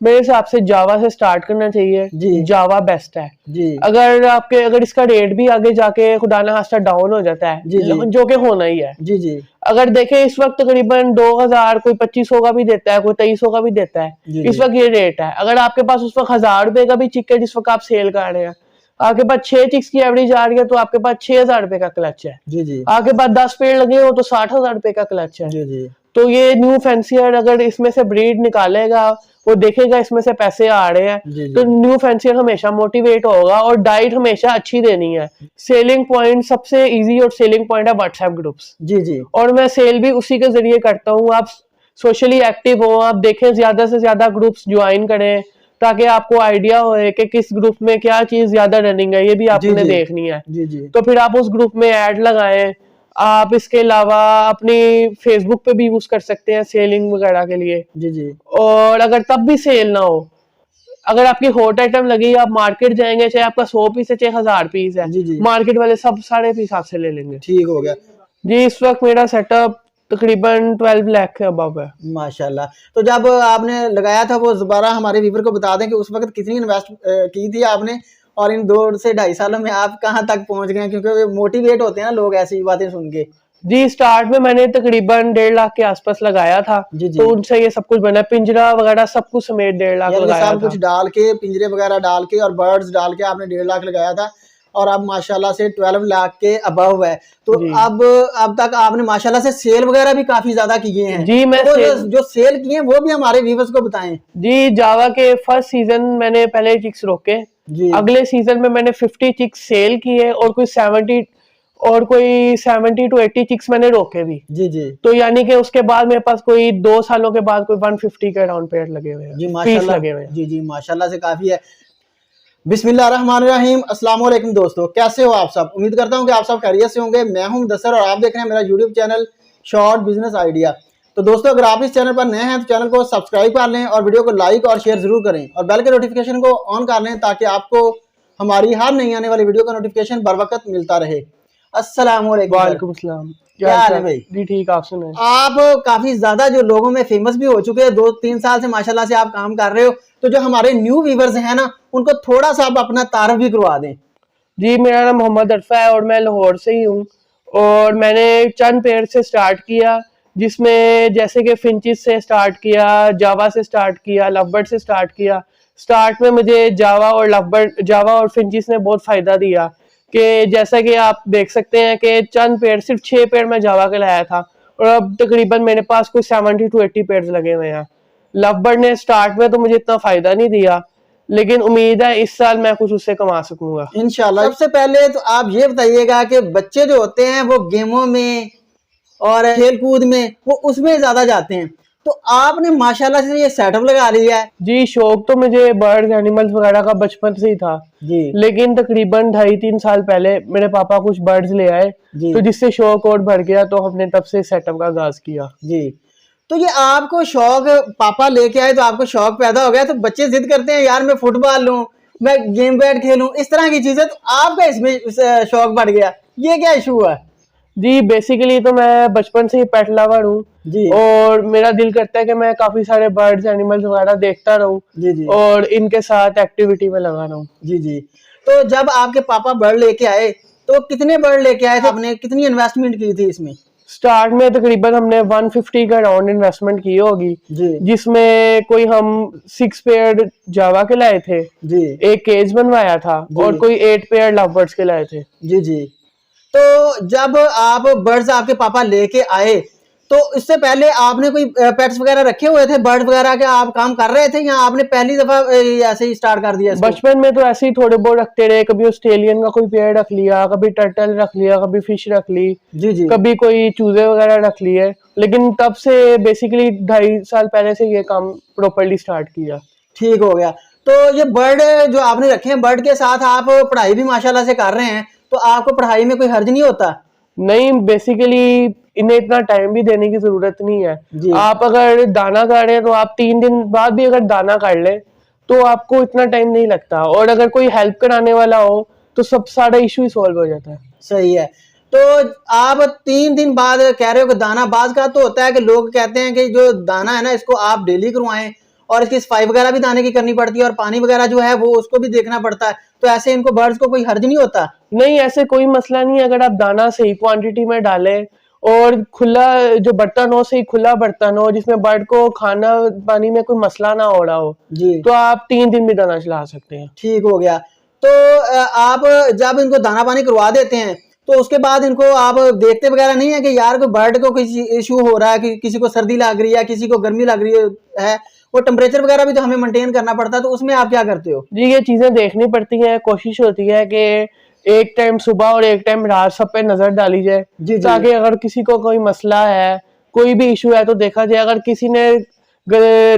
मेरे हिसाब से जावा से स्टार्ट करना चाहिए जी। जावा बेस्ट है जी अगर इसका रेट भी आगे जाके खुदा ना खास्ता डाउन हो जाता है, जी जी जो कि होना ही है। जी जी अगर देखें इस वक्त तकरीबन 2000, कोई 2500 का भी देता है, कोई 2300 का भी देता है, जी इस जी वक्त ये रेट है। अगर आपके पास उस वक्त 1000 रुपए का भी चिक है जिस वक्त आप सेल कर रहे हैं, आपके पास 6 चिक्स की एवरेज आ रही है, तो आपके पास 6000 रुपए का क्लच है। जी जी आपके पास 10 पेड़ लगे हो तो 60,000 रुपए का क्लच है। जी जी तो ये न्यू फैंसियर अगर इसमें से ब्रीड निकालेगा, वो देखेगा इसमें से पैसे आ रहे हैं, जी तो जी न्यू फैंसियर हमेशा मोटिवेट होगा। और डाइट हमेशा अच्छी देनी है। सेलिंग पॉइंट सबसे इजी और सेलिंग पॉइंट है व्हाट्सएप ग्रुप्स। जी जी और मैं सेल भी उसी के जरिए करता हूँ। आप सोशली एक्टिव हो, आप देखें, ज्यादा से ज्यादा ग्रुप्स ज्वाइन करें, ताकि आपको आइडिया होए कि किस ग्रुप में क्या चीज ज्यादा रनिंग है, ये भी जी आपने जी देखनी है। जी जी तो फिर आप उस ग्रुप में ऐड लगाएं। आप इसके अलावा अपनी फेसबुक पे भी यूज कर सकते हैं सेलिंग वगैरह के लिए। जी जी और अगर तब भी सेल ना हो, अगर आपकी हॉट आइटम लगी, आप मार्केट जाएंगे, चाहे आपका 100 पीस है चाहे 1000 पीस है, जी जी मार्केट वाले सब सारे पीस आपसे ले लेंगे। ठीक हो गया। जी इस वक्त मेरा सेटअप तकरीबन 12 लाख के अबव है। माशाल्लाह। तो जब आपने लगाया था वो दोबारा हमारे व्यूवर को बता दें कि उस वक्त कितनी इन्वेस्ट की थी आपने, और इन 2 से 2.5 सालों में आप कहाँ तक पहुंच गए, क्योंकि वे मोटिवेट होते हैं ना लोग ऐसी बातें सुन के। जी स्टार्ट में मैंने तकरीबन 1.5 लाख के आसपास लगाया था। जी जी तो उनसे ये सब कुछ बना, पिंजरा वगैरह सब कुछ समेत 1.5 लाख यानी लगाया सब था। कुछ डाल के, पिंजरे वगैरह डाल के और बर्ड्स डाल के आपने 1.5 लाख लगाया था, और अब माशाल्लाह से 12 लाख के अबव है। तो जी अब तक आपने माशाल्लाह से सेल वगैरह भी काफी ज्यादा किए हैं। जी मैं तो सेल जो सेल किए हैं वो भी हमारे व्यूवर्स को बताएं। जी जावा के फर्स्ट सीजन मैंने पहले चिक्स रोके, जी अगले सीजन में मैंने 50 चिक्स सेल किए, और कोई 70 to 80 चिक्स मैंने रोके भी। जी जी तो यानी कि उसके बाद मेरे पास कोई 2 सालों के बाद कोई 150 के अराउंड पेड़ लगे हुए हैं, जी पीस माशाल्लाह। लगे हुए हैं। जी जी माशाल्लाह से काफी है। बिस्मिल्लाहिर्रहमानिर्रहीम, अस्सलाम वालेकुम दोस्तों, कैसे हो आप सब? उम्मीद करता हूँ कि आप सब खैरियत से होंगे। मैं हूं मुदस्सर और आप देख रहे हैं मेरा YouTube channel short business idea. तो दोस्तों, अगर आप इस चैनल पर नए हैं तो चैनल को सब्सक्राइब कर लें और वीडियो को लाइक और शेयर जरूर करें, और बेल के नोटिफिकेशन को ऑन कर लें ताकि आपको हमारी हर नई आने वाली वीडियो का नोटिफिकेशन बर वक्त मिलता रहे। अस्सलाम वालेकुम सर। वालेकुम सलाम। क्या हाल है भाई? जी ठीक, आप सुनाए। आप काफी ज्यादा जो लोगों में फेमस भी हो चुके हैं, 2-3 साल से माशाल्लाह से आप काम कर रहे हो। तो जो हमारे न्यू व्यूवर्स हैं ना, उनको थोड़ा सा आप अपना तारुफ भी करवा दें। जी मेरा नाम मोहम्मद अरफा है और मैं लाहौर से ही हूँ। और मैंने चंद पेड़ से स्टार्ट किया, जिसमें जैसे कि फिंचिस से स्टार्ट किया, जावा से स्टार्ट किया, लवबर्ड से स्टार्ट किया। स्टार्ट में मुझे जावा और फिंचिस ने बहुत फायदा दिया, कि जैसा कि आप देख सकते हैं कि चंद पेड़, सिर्फ 6 पेड़ मैं जावा के लाया था, और अब तकरीबन मेरे पास कोई 70 to 80 पेड़ लगे हुए हैं। लवबर्ड ने स्टार्ट में तो मुझे इतना फायदा नहीं दिया, लेकिन उम्मीद है इस साल मैं कुछ उससे कमा सकूंगा इंशाल्लाह। सबसे पहले तो आप ये बताइएगा कि बच्चे जो होते हैं वो गेमों में और खेल कूद में वो उसमें ज्यादा जाते हैं, तो आपने माशाल्लाह से ये सेटअप लगा लिया है। जी शौक तो मुझे बर्ड्स एनिमल्स वगैरह का बचपन से ही था जी लेकिन तकरीबन 2.5-3 साल पहले मेरे पापा कुछ बर्ड्स ले आए, जी तो जिससे शौक और बढ़ गया, तो हमने तब से सेटअप का आगाज किया। जी। तो ये आपको शौक पापा लेके आए तो आपको शौक पैदा हो गया, तो बच्चे जिद करते हैं यार मैं फुटबॉल लूं, मैं गेम बैट खेलूं, इस तरह की चीजें, तो आपका इसमें शौक बढ़ गया, ये क्या इशू हुआ? जी बेसिकली तो मैं बचपन से ही पेट लवर हूँ, जी और मेरा दिल करता है कि मैं काफी सारे बर्ड्स एनिमल्स वगैरह देखता रहूं, जी जी और इनके साथ एक्टिविटी में लगा रहूं। जी जी। तो जब आपके पापा बर्ड लेके आए तो कितने बर्ड लेके आए थे, आपने कितनी इन्वेस्टमेंट की थी इसमें? स्टार्ट में तकरीबन हमने 150 का अराउंड इन्वेस्टमेंट की होगी, जी जिसमें कोई हम 6 पेयर जावा के लाए थे, जी एक केज बनवाया था, जी और कोई 8 पेयर लवबर्ड्स के लाए थे। जी जी। तो जब आप बर्ड्स आपके पापा लेके आए तो इससे पहले आपने कोई पेट्स वगैरह रखे हुए थे, बर्ड वगैरह के आप काम कर रहे थे, या आपने पहली दफा ऐसे ही स्टार्ट कर दिया इसको? बचपन में तो ऐसे ही थोड़े बहुत रखते रहे, कभी ऑस्ट्रेलियन का कोई पेयर रख लिया, कभी टर्टल रख लिया, कभी फिश रख ली, जी जी कभी कोई चूजे वगैरह रख लिए, लेकिन तब से बेसिकली 2.5 साल पहले से ये काम प्रॉपर्ली स्टार्ट किया। ठीक हो गया। तो ये बर्ड जो आपने रखे हैं, बर्ड के साथ आप पढ़ाई भी माशाल्लाह से कर रहे हैं, तो आपको पढ़ाई में कोई हर्ज नहीं होता? नहीं, बेसिकली इन्हें इतना टाइम भी देने की जरूरत नहीं है। जी आप अगर दाना कर रहे हैं तो आप 3 दिन बाद भी अगर दाना कर ले तो आपको इतना टाइम नहीं लगता, और अगर कोई हेल्प कराने वाला हो तो सब सारा इशू ही सॉल्व हो जाता है। सही है। तो आप 3 दिन बाद कह रहे हो कि दाना, बाज का तो होता है कि लोग कहते हैं कि जो दाना है ना इसको आप डेली करवाएं, और इसकी सफाई वगैरह भी दाने की करनी पड़ती है और पानी वगैरह जो है वो उसको भी देखना पड़ता है, तो ऐसे इनको बर्ड्स को कोई हर्ज नहीं होता? नहीं, ऐसे कोई मसला नहीं है अगर आप दाना सही क्वांटिटी में डालें और खुला जो बर्तन हो, सही खुला बर्तन हो जिसमें बर्ड को खाना पानी में कोई मसला ना हो रहा हो जी, तो आप 3 दिन भी दाना चला सकते हैं। ठीक हो गया। तो आप जब इनको दाना पानी करवा देते हैं तो उसके बाद इनको आप देखते वगैरह नहीं है कि यार कोई बर्ड को किसी इशू हो रहा है, कि किसी को सर्दी लग रही है, किसी को गर्मी लग रही है, वो टेम्परेचर वगैरह भी तो हमें मेंटेन करना पड़ता है, तो उसमें आप क्या करते हो? जी, ये चीजें देखनी पड़ती हैं, कोशिश होती है कि एक टाइम सुबह और एक टाइम रात सब पे नजर डाली जाए जी, जी। ताकि अगर किसी को कोई मसला है, कोई भी इशू है तो देखा जाए। अगर किसी ने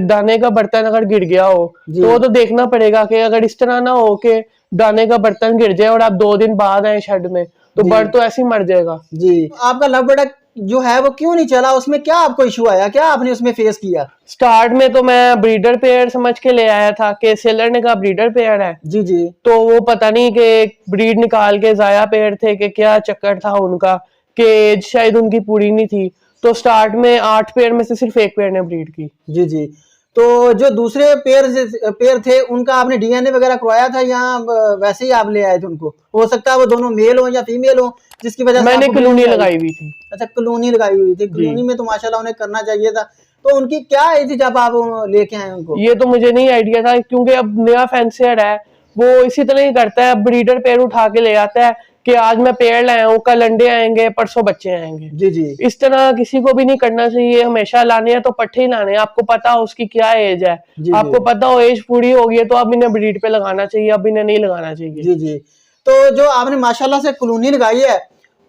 दाने का बर्तन अगर गिर गया हो तो वो तो देखना पड़ेगा कि अगर इस तरह ना हो कि दाने का बर्तन गिर जाए और आप 2 दिन बाद आए शेड में तो जी। बर्ड तो ऐसे ही मर जाएगा। जी, आपका लव बर्ड जो है वो क्यों नहीं चला? उसमें क्या आपको इशू आया? क्या आपने उसमें फेस किया? स्टार्ट में तो मैं ब्रीडर पेयर समझ के ले आया था कि सेलर ने कहा ब्रीडर पेयर है, जी, जी। तो वो पता नहीं कि ब्रीड निकाल के जाया पेयर थे कि क्या चक्कर था उनका कि एज शायद उनकी पूरी नहीं थी, तो स्टार्ट में 8 पेयर में से सिर्फ 1 पेयर ने ब्रीड की। जी, जी। तो जो दूसरे पेयर थे उनका आपने डीएनए वगैरह करवाया था या वैसे ही आप ले आए थे उनको? हो सकता है वो दोनों मेल हो या फीमेल हो, जिसकी वजह से मैंने आपको कॉलोनी breed आई। लगाई हुई थी। अच्छा, कॉलोनी लगाई हुई थी। कॉलोनी में तो माशाल्लाह उन्हें करना चाहिए था। तो उनकी क्या एज थी जब आप लेके आए उनको? ये तो मुझे नहीं आइडिया था क्योंकि अब नया फैंसियर है, वो इसी तरह ही करता है, ब्रीडर पेयर उठा के ले आता है कि आज मैं पेयर लाया हूँ, कल अंडे आएंगे, परसों बच्चे आएंगे। जी, जी। इस तरह किसी को भी नहीं करना चाहिए, हमेशा लाने हैं तो पट्टे ही लाने हैं। आपको पता हो उसकी क्या एज है, जी, आपको जी। पता हो एज पूरी हो गई है तो अब इन्हें ब्रीड पे लगाना चाहिए, अब इन्हें नहीं लगाना चाहिए। जी, जी। तो जो आपने माशाल्लाह से कॉलोनी लगाई है,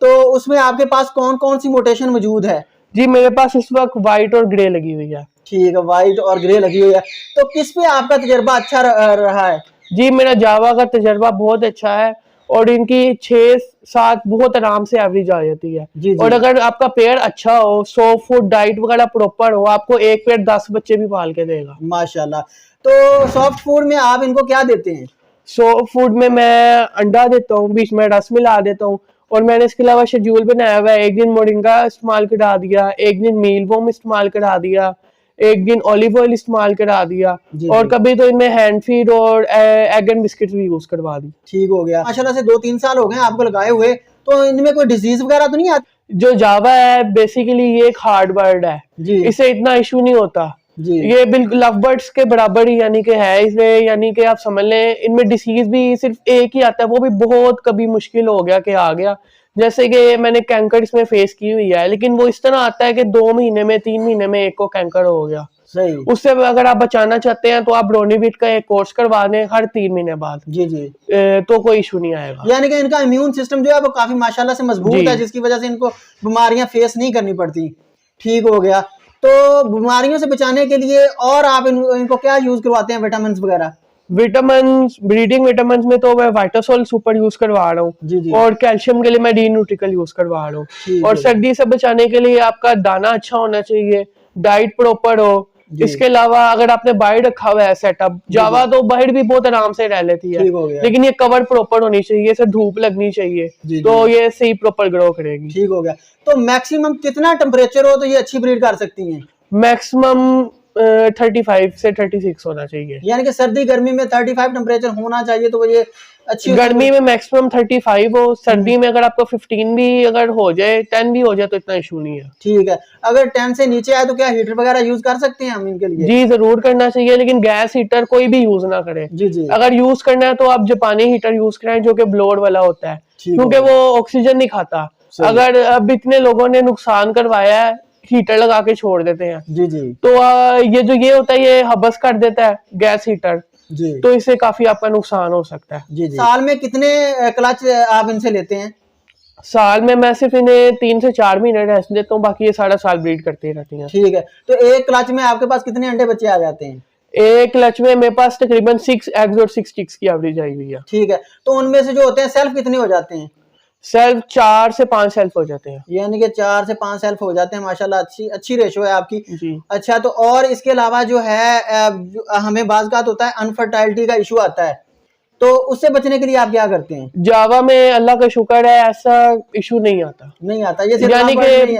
तो उसमें आपके पास कौन-कौन सी म्यूटेशन मौजूद है? जी, मेरे पास इस वक्त व्हाइट और ग्रे लगी हुई है। ठीक है, व्हाइट और ग्रे लगी हुई है। तो किस पे आपका तजुर्बा अच्छा रहा है? जी, मेरा जावा का तजर्बा बहुत अच्छा है और इनकी 6-7 बहुत आराम से एवरेज आ जाती है। जी, जी। और अगर आपका पेयर अच्छा हो, 100 फूड डाइट वगैरह प्रॉपर हो, आपको एक पेयर 10 बच्चे भी पाल के देगा। माशाल्लाह। तो सॉफ्ट फूड में आप इनको क्या देते हैं? सॉफ्ट फूड में मैं अंडा देता हूँ, बीच में रस मिला देता हूँ और मैंने इसके अलावा शेड्यूल बनाया हुआ है। एक दिन मोरिंगा इस्तेमाल करा दिया, एक दिन मील वोम इस्तेमाल करा दिया, एक दिन ऑलिव ऑयल इस्तेमाल करा दिया जी, और जी। कभी तो इनमें हैंड फीड और एग एंड बिस्किट भी यूज करवा दी। ठीक हो गया। माशाल्लाह से 2-3 साल हो गए आपको लगाए हुए, तो इनमें कोई डिजीज वगैरह तो नहीं आती? जो जावा है बेसिकली ये एक हार्ड बर्ड है, जी, इसे इतना इशू नहीं होता। जी। ये बिल्कुल लव बर्ड्स के बराबर ही यानी कि है, इसलिए यानी कि आप समझ लें इनमें डिसीज भी सिर्फ एक ही आता है, वो भी बहुत कभी मुश्किल हो गया कि आ गया। जैसे कि मैंने कैंकर इसमें फेस की हुई है, लेकिन वो इस तरह आता है कि 2 महीने में 3 महीने में एक को कैंकर हो गया। सही। उससे अगर आप बचाना चाहते हैं तो आप ब्रोनीविट का एक कोर्स करवा दें हर 3 महीने बाद, जी, जी। तो कोई इशू नहीं आएगा। यानी कि इनका इम्यून सिस्टम जो है वो काफी माशाल्लाह से मजबूत जी। है, जिसकी वजह से इनको बीमारियां फेस नहीं करनी पड़ती। ठीक हो गया। तो बीमारियों से बचाने के लिए और आप इनको क्या यूज करवाते हैं, विटामिन वगैरह? विटामिन, ब्रीडिंग विटामिन में तो मैं वाइटासोल सुपर यूज करवा रहा जी, जी। हूँ और कैल्शियम के लिए मैं डी न्यूट्रिकल यूज करवा रहा ठीक हूँ। और है। सर्दी से बचाने के लिए आपका दाना अच्छा होना चाहिए, डाइट प्रॉपर हो। जी। इसके अलावा अगर आपने बाहर रखा हुआ है सेटअप, जावा तो बाहर भी बहुत आराम से रह लेती है, ठीक हो गया। लेकिन ये कवर प्रॉपर होनी चाहिए, इसे धूप लगनी चाहिए, जी, तो जी। ये सही प्रॉपर ग्रो करेगी। ठीक हो गया। तो मैक्सिमम कितना टेम्परेचर हो तो ये अच्छी ब्रीड कर सकती हैं? मैक्सिमम 35 से 36 होना चाहिए। यानी कि सर्दी गर्मी में 35 टेम्परेचर होना चाहिए तो ये अच्छी गर्मी में मैक्सिमम 35 हो, सर्दी में अगर आपको 15 भी अगर हो जाए, 10 भी हो जाए तो इतना इशू नहीं है। ठीक है। अगर 10 से नीचे आए तो क्या हीटर वगैरह यूज कर सकते हैं हम इनके लिए? जी, जरूर करना चाहिए, लेकिन गैस हीटर कोई भी यूज ना करे। जी, जी। अगर यूज करना है तो आप जापानी हीटर यूज करें जो कि ब्लोअर वाला होता है, ठीक क्योंकि है। वो ऑक्सीजन नहीं खाता। सही। अगर अब इतने लोगों ने नुकसान करवाया है, हीटर लगा के छोड़ देते हैं, जी, जी। तो ये जो ये होता है ये हबस कर देता है गैस हीटर, जी, तो इससे काफी आपका नुकसान हो सकता है। जी, जी। साल में कितने क्लच आप इनसे लेते हैं? साल में मैं सिर्फ इन्हें 3 से 4 महीने रेस्ट देता हूँ, बाकी ये सारा साल ब्रीड करती रहती हैं। ठीक है। तो एक क्लच में आपके पास कितने अंडे बच्चे आ जाते हैं? एक क्लच में मेरे पास तकरीबन 6 एग्स और 6 चिक्स की एवरेज आई हुई है। ठीक है। तो उनमें से जो होते हैं सेल्फ कितने हो जाते हैं? सेल्फ 4 से 5 सेल्फ हो जाते हैं। यानी कि 4 से 5 सेल्फ हो जाते हैं। माशाल्लाह अच्छी रेशो है आपकी। जी। अच्छा, तो और इसके अलावा जो है हमें बाज़ होता है अनफर्टाइलिटी का इशू आता है, तो उससे बचने के लिए आप क्या करते हैं? जावा में अल्लाह का शुक्र है ऐसा इशू नहीं आता। नहीं आता, ये यानी कि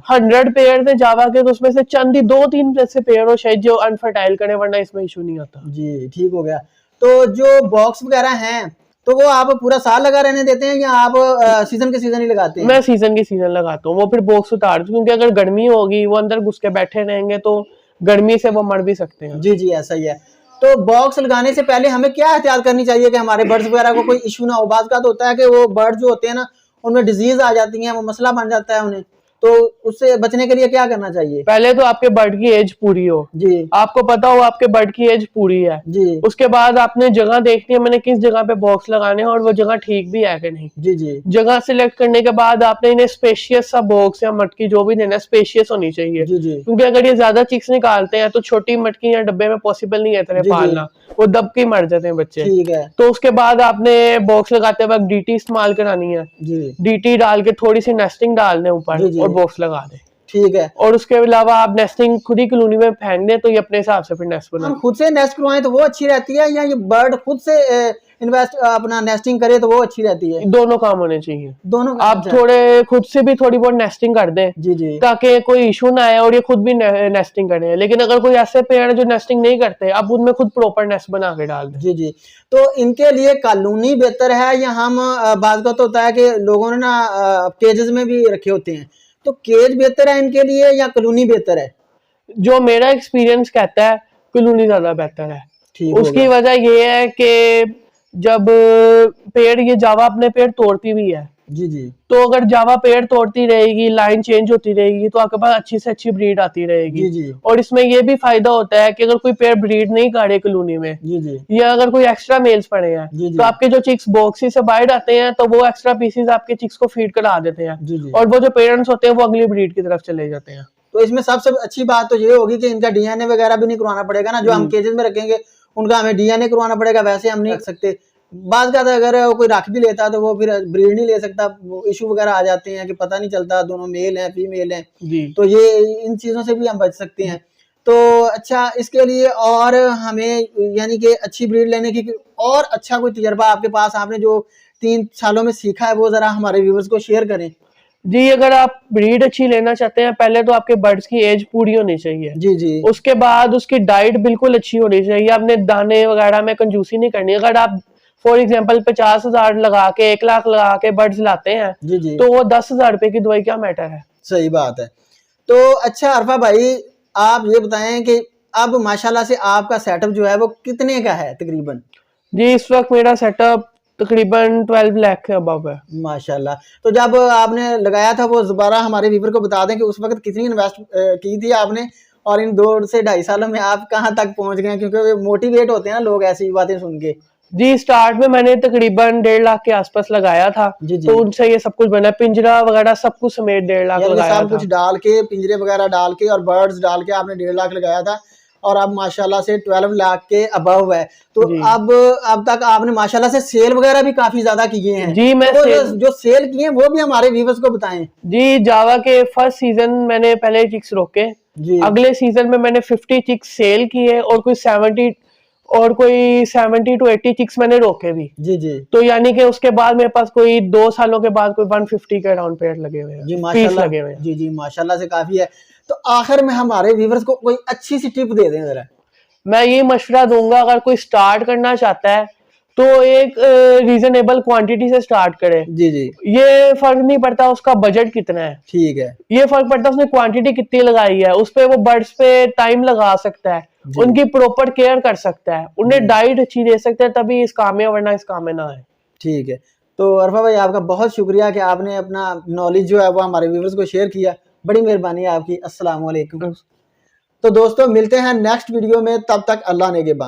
100 पेयर थे जावा के, तो उसमें से चंद ही 2-3 ऐसे पेयर हो शायद जो अनफर्टाइल करे, वरना इसमें इशू नहीं आता। जी ठीक हो गया। तो जो बॉक्स वगैरह हैं तो वो आप पूरा साल लगा रहने देते हैं या आप सीजन के सीजन ही लगाते हैं? मैं सीजन के सीजन लगाता हूँ, वो फिर बॉक्स उतार दूं, क्योंकि अगर गर्मी होगी वो अंदर घुस के बैठे रहेंगे तो गर्मी से वो मर भी सकते हैं। जी जी ऐसा ही है। तो बॉक्स लगाने से पहले हमें क्या एहतियात करनी चाहिए कि हमारे बर्ड्स वगैरह को कोई इशू ना हो? बात का तो होता है कि वो बर्ड जो होते हैं ना, उनमें डिजीज आ जाती है, वो मसला बन जाता है उन्हें, तो उससे बचने के लिए क्या करना चाहिए? पहले तो आपके बर्ड की एज पूरी हो, जी आपको पता हो आपके बर्ड की एज पूरी है। जी उसके बाद आपने जगह देखनी है, मैंने किस जगह पे बॉक्स लगाने हैं और वो जगह ठीक भी है कि नहीं। जी जी जगह सिलेक्ट करने के बाद आपने इन्हें स्पेशियस सा बॉक्स या मटकी जो भी देना है, स्पेशियस होनी चाहिए। जी जी क्योंकि अगर ये ज्यादा चिक्स निकालते हैं तो छोटी मटकी या डब्बे में पॉसिबल नहीं है इतने जी, जी। पालना, वो दब के मर जाते हैं बच्चे। ठीक है। तो उसके बाद आपने बॉक्स लगाते वक्त डीटी इस्तेमाल करानी है। जी डीटी डाल के थोड़ी सी नेस्टिंग डाल दें ऊपर जी, जी। और बॉक्स लगा दें। ठीक है। और उसके अलावा आप नेस्टिंग खुद ही कॉलोनी में फेंक दें तो ये अपने हिसाब से फिर नेस्ट बना। हम खुद से नेस्ट करवाएं तो वो अच्छी रहती है या ये बर्ड खुद से इन्वेस्ट अपना नेस्टिंग करे तो वो अच्छी रहती है? दोनों काम होने चाहिए। दोनों आप थोड़े खुद से भी थोड़ी बहुत नेस्टिंग कर दें जी जी ताकि कोई इशू ना आए और ये खुद भी नेस्टिंग करें। लेकिन अगर कोई ऐसे पेड़ जो नेस्टिंग नहीं करते, आप उनमें खुद प्रॉपर नेस्ट बना के डाल दें। जी जी। तो इनके लिए कॉलोनी बेहतर है या हम बात का तो होता है कि लोगों ने ना केजेस में भी रखे होते हैं, तो केज बेहतर है इनके लिए या कॉलोनी बेहतर है? जो मेरा एक्सपीरियंस कहता है कॉलोनी ज्यादा बेहतर है। ठीक उसकी वजह ये है कि जब पेड़ ये जावा अपने पेड़ तोड़ती भी है, जी जी तो अगर जावा पेड़ तोड़ती रहेगी, लाइन चेंज होती रहेगी, तो आपके पास अच्छी से अच्छी ब्रीड आती रहेगी। जी जी और इसमें ये भी फायदा होता है कि अगर कोई पेड़ ब्रीड नहीं करे कॉलोनी में, जी जी या अगर कोई एक्स्ट्रा मेल्स पड़े हैं, जी, जी। तो आपके जो चिक्स बॉक्सी से बाहर आते हैं तो वो एक्स्ट्रा पीसेस आपके चिक्स को फीड करा देते हैं। जी, जी। और वो जो पेरेंट्स होते हैं वो अगली ब्रीड की तरफ चले जाते हैं। तो इसमें सबसे अच्छी बात तो ये होगी कि इनका डीएनए वगैरह भी नहीं करवाना पड़ेगा ना, जो हम केजेस में रखेंगे उनका हमें डीएनए करवाना पड़ेगा, वैसे हम नहीं रख सकते। बात का अगर कोई रख भी लेता तो वो फिर ब्रीड नहीं ले सकता, इशू वगैरह आ जाते हैं कि पता नहीं चलता दोनों मेल हैं फीमेल हैं जी। तो ये इन चीज़ों से भी हम बच सकते हैं। तो अच्छा, इसके लिए और हमें यानी कि अच्छी ब्रीड लेने की और अच्छा कोई तजर्बा आपके पास, आपने जो 3 सालों में सीखा है वो जरा हमारे व्यूवर्स को शेयर करें। जी, अगर आप ब्रीड अच्छी लेना चाहते हैं, पहले तो आपके बर्ड्स की एज पूरी होनी चाहिए। जी जी उसके बाद उसकी डाइट बिल्कुल अच्छी होनी चाहिए। आपने दाने वगैरह में कंजूसी नहीं करनी। अगर आप फॉर एग्जांपल 50,000 लगा के 1 लाख लगा के बर्ड्स लाते हैं, जी जी तो वो 10,000 रुपए की दवाई क्या मैटर है। सही बात है। तो अच्छा अरफा भाई, आप ये बताएं कि अब माशाल्लाह से आपका सेटअप जो है वो कितने का है तकरीबन? जी, इस वक्त मेरा सेटअप तकरीबन 12 लाख के अबव है। माशाल्लाह। तो जब आपने लगाया था वो दोबारा हमारे व्यूवर को बता दें कि उस वक्त कितनी इन्वेस्ट की थी आपने और इन 2 से 2.5 सालों में आप कहाँ तक पहुंच गए, क्योंकि मोटिवेट होते हैं ना लोग ऐसी बातें सुन के। जी, स्टार्ट में मैंने तकरीबन 1.5 लाख के आसपास लगाया था। जी, जी। तो उनसे ये सब कुछ बना, पिंजरा वगैरह सब कुछ समेत 1.5 लाख लगाया सब था। कुछ डाल के, पिंजरे वगैरह डाल के और बर्ड्स डाल के आपने 1.5 लाख लगाया था और अब माशाल्लाह से 12 लाख के अबव है। तो अब तक आपने माशाल्लाह से सेल वगैरह भी काफी ज्यादा किए हैं। जी, मैं तो जो सेल किए हैं वो भी हमारे व्यूवर्स को बताएं। जी, जावा के फर्स्ट सीजन मैंने पहले चिक्स रोके, अगले सीजन में मैंने 50 चिक्स सेल किए और कोई 70 to 80 चिक्स मैंने रोके भी। जी जी। तो यानी कि उसके बाद मेरे पास कोई 2 सालों के बाद कोई 150 के अराउंड पेड़ लगे हुए हैं। जी माशाल्लाह, लगे हुए हैं। जी जी माशाल्लाह से काफी है। तो आखिर में हमारे व्यूवर्स को कोई अच्छी सी टिप दे दें जरा। मैं ये मशवरा दूंगा, अगर कोई स्टार्ट करना चाहता है तो एक रीजनेबल क्वांटिटी से स्टार्ट करे। जी जी। ये फर्क नहीं पड़ता उसका बजट कितना है, ठीक है। ये फर्क पड़ता है उसने क्वांटिटी कितनी लगाई है। उस पे वो बर्ड्स पे टाइम लगा सकता है, उनकी प्रॉपर केयर कर सकता है, उन्हें डाइट अच्छी दे सकता है, तभी इस काम में, वरना इस काम में ना है। ठीक है। तो अरफा भाई, आपका बहुत शुक्रिया कि आपने अपना नॉलेज जो है वो हमारे व्यूवर्स को शेयर किया। बड़ी मेहरबानी है आपकी। अस्सलाम वालेकुम। तो दोस्तों, मिलते हैं नेक्स्ट वीडियो में, तब तक अल्लाह नेगेबान।